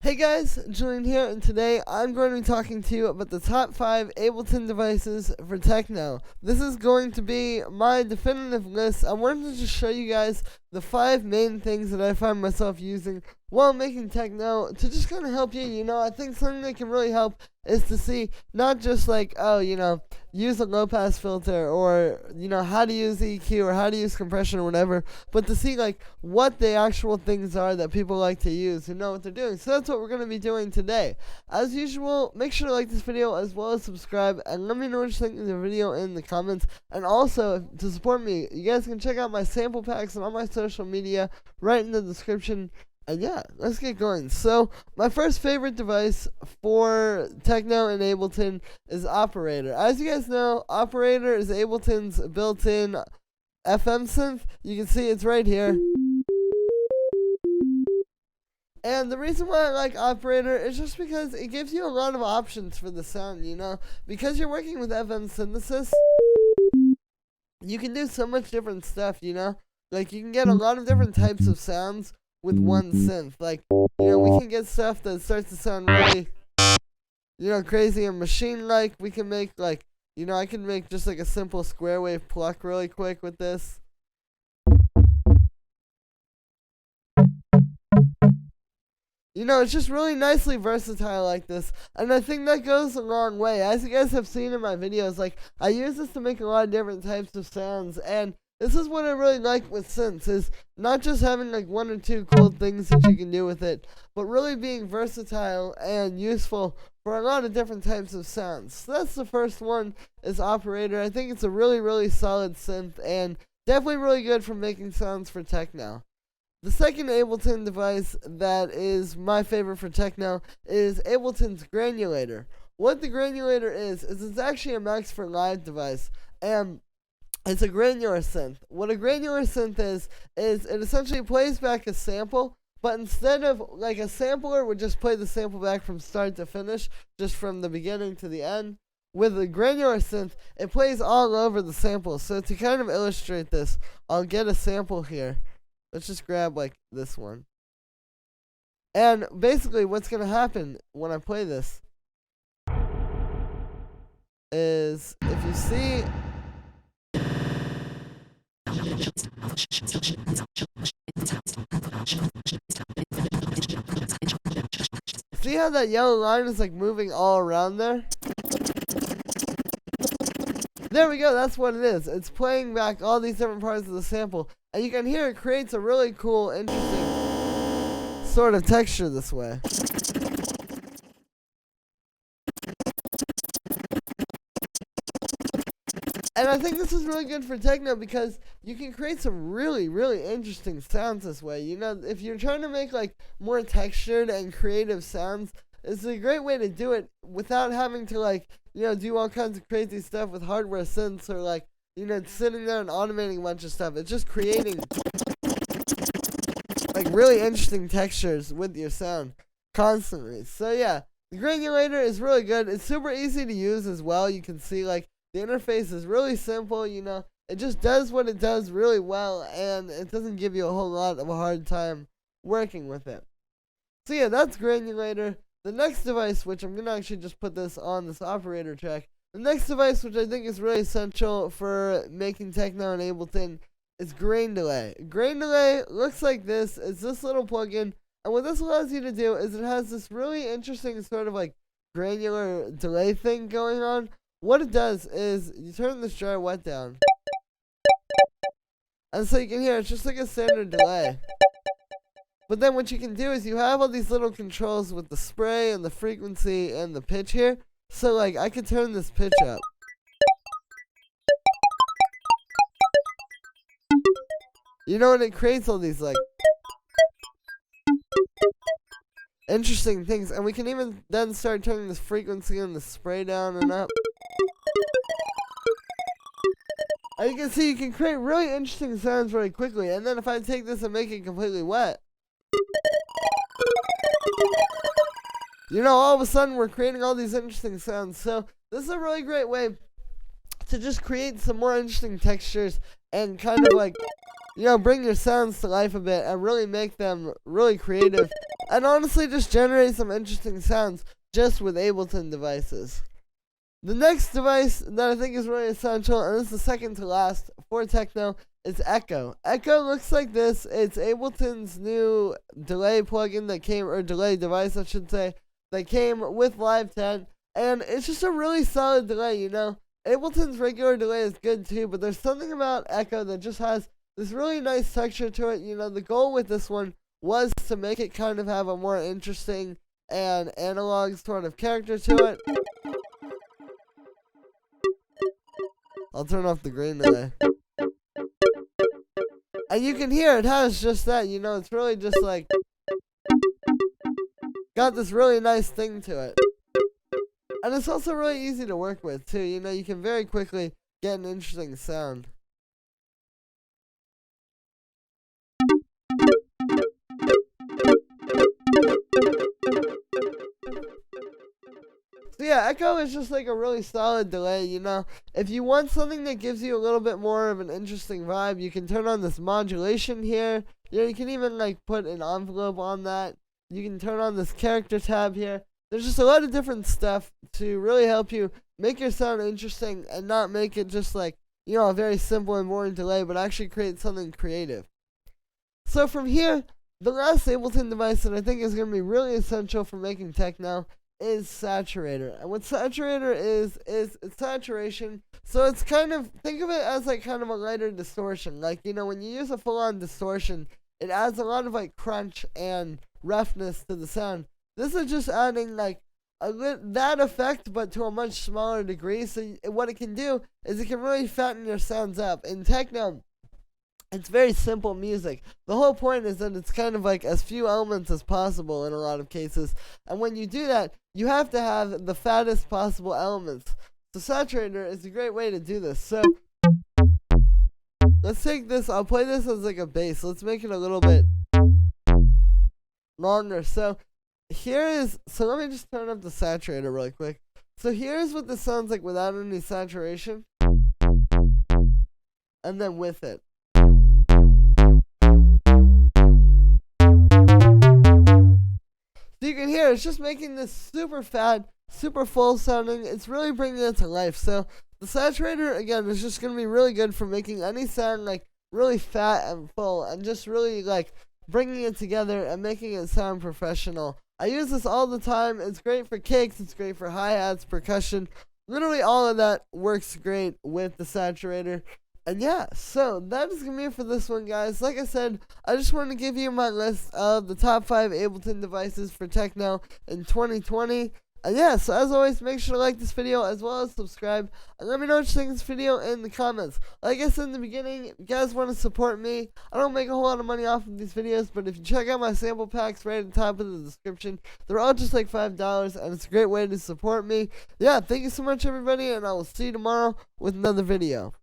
Hey guys, Julian here, and today I'm going to be talking to you about the top 5 Ableton devices for techno. This is going to be my definitive list. I wanted to just show you guys the 5 main things that I find myself using while making techno to just kind of help you. I think something that can really help is to see not just like, use a low pass filter or, how to use EQ or how to use compression or whatever, but to see like what the actual things are that people like to use and know what they're doing. So that's what we're going to be doing today. As usual, make sure to like this video as well as subscribe and let me know what you think of the video in the comments. And also, to support me, you guys can check out my sample packs and all my social media right in the description. And yeah, let's get going. So, my first favorite device for techno in Ableton is Operator. As you guys know, Operator is Ableton's built-in FM synth. You can see it's right here. And the reason why I like Operator is just because it gives you a lot of options for the sound, Because you're working with FM synthesis, you can do so much different stuff, Like, you can get a lot of different types of sounds with one synth. Like, we can get stuff that starts to sound really, crazy and machine-like. We can make, like, I can make just, like, a simple square wave pluck really quick with this. It's just really nicely versatile like this, and I think that goes a long way. As you guys have seen in my videos, like, I use this to make a lot of different types of sounds, and this is what I really like with synths, is not just having like one or two cool things that you can do with it, but really being versatile and useful for a lot of different types of sounds. So that's the first one, is Operator. I think it's a really, really solid synth, and definitely really good for making sounds for techno. The second Ableton device that is my favorite for techno is Ableton's Granulator. What the Granulator is it's actually a Max for Live device, and it's a granular synth. What a granular synth is it essentially plays back a sample, but instead of, like, a sampler would just play the sample back from start to finish, just from the beginning to the end, with a granular synth, it plays all over the sample. So to kind of illustrate this, I'll get a sample here. Let's just grab, like, this one. And basically what's going to happen when I play this is, if you see, see how that yellow line is like moving all around there? There we go, that's what it is. It's playing back all these different parts of the sample, and you can hear it creates a really cool, interesting sort of texture this way. And I think this is really good for techno because you can create some really, really interesting sounds this way. If you're trying to make like more textured and creative sounds, it's a great way to do it without having to like, do all kinds of crazy stuff with hardware synths or like, sitting there and automating a bunch of stuff. It's just creating like really interesting textures with your sound constantly. So yeah, the Granulator is really good. It's super easy to use as well. You can see like the interface is really simple, it just does what it does really well, and it doesn't give you a whole lot of a hard time working with it. So yeah, that's Granulator. The next device, which I'm going to actually just put this on this Operator track, the next device, which I think is really essential for making techno and Ableton, is Grain Delay. Grain Delay looks like this. It's this little plugin, and what this allows you to do is it has this really interesting sort of like granular delay thing going on. What it does is you turn this dry wet down, and so you can hear it's just like a standard delay. But then what you can do is you have all these little controls with the spray and the frequency and the pitch here. So like I could turn this pitch up. And it creates all these like interesting things. And we can even then start turning this frequency and the spray down and up. And you can see you can create really interesting sounds really quickly. And then if I take this and make it completely wet, all of a sudden we're creating all these interesting sounds. So this is a really great way to just create some more interesting textures and kind of like, bring your sounds to life a bit and really make them really creative and honestly just generate some interesting sounds just with Ableton devices. The next device that I think is really essential, and this is the second to last for Techno, is Echo. Echo looks like this. It's Ableton's new delay plugin that came, or delay device I should say, that came with Live 10, and it's just a really solid delay, you know. Ableton's regular delay is good too, but there's something about Echo that just has this really nice texture to it. You know, the goal with this one was to make it kind of have a more interesting and analog sort of character to it. I'll turn off the green today. And you can hear it has just that, you know, it's really just like, got this really nice thing to it. And it's also really easy to work with too, you know, you can very quickly get an interesting sound. So yeah, Echo is just like a really solid delay, you know. If you want something that gives you a little bit more of an interesting vibe, you can turn on this modulation here. You know, you can even like put an envelope on that. You can turn on this character tab here. There's just a lot of different stuff to really help you make your sound interesting and not make it just like, you know, a very simple and boring delay, but actually create something creative. So from here, the last Ableton device that I think is going to be really essential for making techno is saturator. And what saturator is it's saturation. So it's kind of, think of it as like kind of a lighter distortion. Like, you know, when you use a full-on distortion, it adds a lot of like crunch and roughness to the sound. This is just adding like that effect, but to a much smaller degree. So what it can do is it can really fatten your sounds up. In techno, it's very simple music. The whole point is that it's kind of like as few elements as possible in a lot of cases. And when you do that, you have to have the fattest possible elements. So saturator is a great way to do this. So let's take this, I'll play this as like a bass. Let's make it a little bit longer. So let me just turn up the saturator really quick. So here's what this sounds like without any saturation. And then with it. So you can hear it's just making this super fat, super full sounding. It's really bringing it to life. So the saturator, again, is just going to be really good for making any sound like really fat and full and just really like bringing it together and making it sound professional. I use this all the time. It's great for kicks. It's great for hi-hats, percussion. Literally all of that works great with the saturator. And yeah, so that is going to be it for this one, guys. Like I said, I just wanted to give you my list of the top 5 Ableton devices for techno in 2020. And yeah, so as always, make sure to like this video as well as subscribe. And let me know what you think of this video in the comments. Like I said in the beginning, if you guys want to support me, I don't make a whole lot of money off of these videos, but if you check out my sample packs right at the top of the description, they're all just like $5, and it's a great way to support me. Yeah, thank you so much, everybody, and I will see you tomorrow with another video.